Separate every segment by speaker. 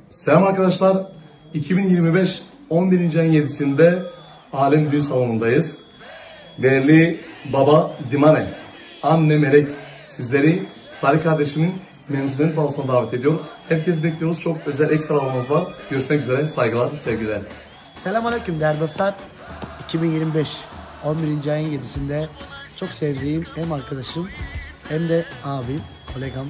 Speaker 1: Selam arkadaşlar. 2025 11. ayın 7'sinde Alem Düğün Salonu'ndayız. Değerli baba Dimane, anne Melek sizleri Salih kardeşimin mezuniyet balosuna davet ediyor. Herkes bekliyoruz. Çok özel ekstralarımız var. Görüşmek üzere. Saygılar, sevgiler.
Speaker 2: Selamünaleyküm değerli dostlar. 2025 11. ayın 7'sinde çok sevdiğim hem arkadaşım hem de abim, kolegam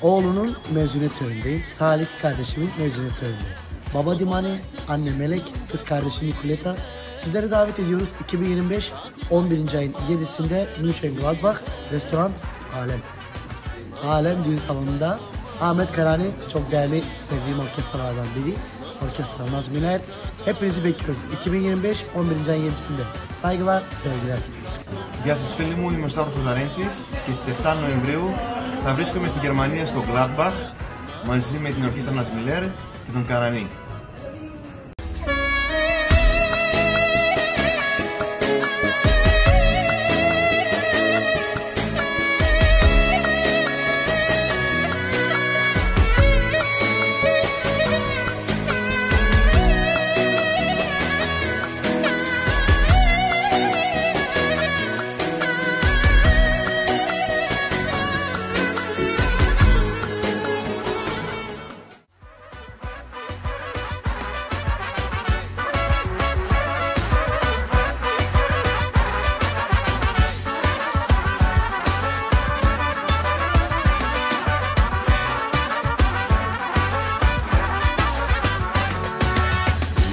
Speaker 2: oğlunun mezuniyet törenindeyim. Salih kardeşimin mezuniyet törenindeyim. Baba Dimane, anne Melek, kız kardeşim Nikoleta. Sizleri davet ediyoruz 2025 11. ayın 7'sinde München-Gladbach Restoran Alem. Alem Düğün Salonu'nda Ahmet Karani, çok değerli sevdiğim orkestralardan biri. Orkestra Nazminer. Hepinizi bekliyoruz 2025 11. ayın 7'sinde. Saygılar, sevgiler.
Speaker 3: Γεια σας φίλοι μου, είμαι ο Σταύρος Κωνσταντίνης και στις 7 Νοεμβρίου θα βρίσκομαι στη Γερμανία στο Gladbach μαζί με την ορκήστρα Nazmiller και τον Καρανί.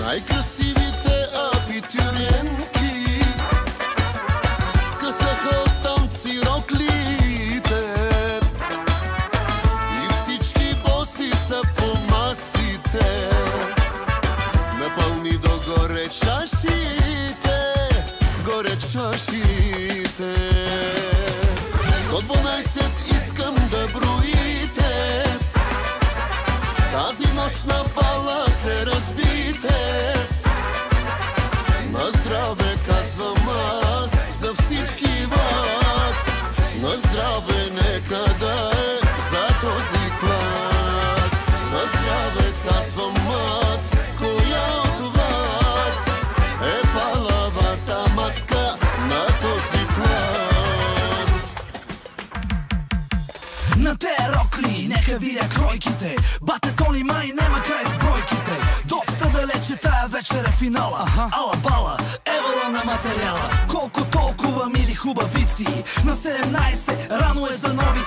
Speaker 4: Най-красивите абитюриентки скъсаха от танци роклите и всички боси са по масите, напълни догоре чашите, горе чашите. До 12 искам да броите, тази нощ на бала се разбите. На здраве казвам аз за всички вас, на здраве нека да е за този клас. На здраве казвам аз, коя от вас е палавата мацка на този клас.
Speaker 5: На те рокли, нека видя кройките, батетони май нема край с бройките. Доста далече тая вечер е финала, ала бала, евала на материала. Колко толкова мили хубавици, на 17 рано е за нови.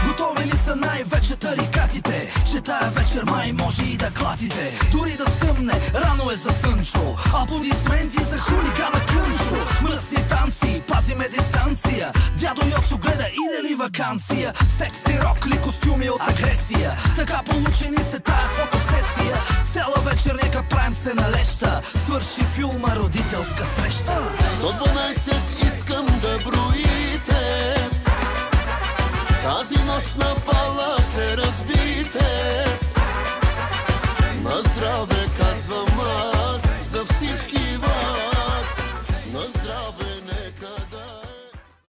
Speaker 5: Готови ли са най-вече тарикатите, че тая вечер май може и да клатите. Дори да съмне, рано е за Сънчо, аплодисменти за хулигана Кънчо. Мръсни танци, пазиме дистанция, дядо Йоцо гледа иде ли вакансия. Секси рокли, костюми от агресия, така получени се тая фотосесия. Цяла вечер нека правим се на леща, свърши филма родителска среща.
Speaker 4: До 12 искам да броите, тази нощ на бала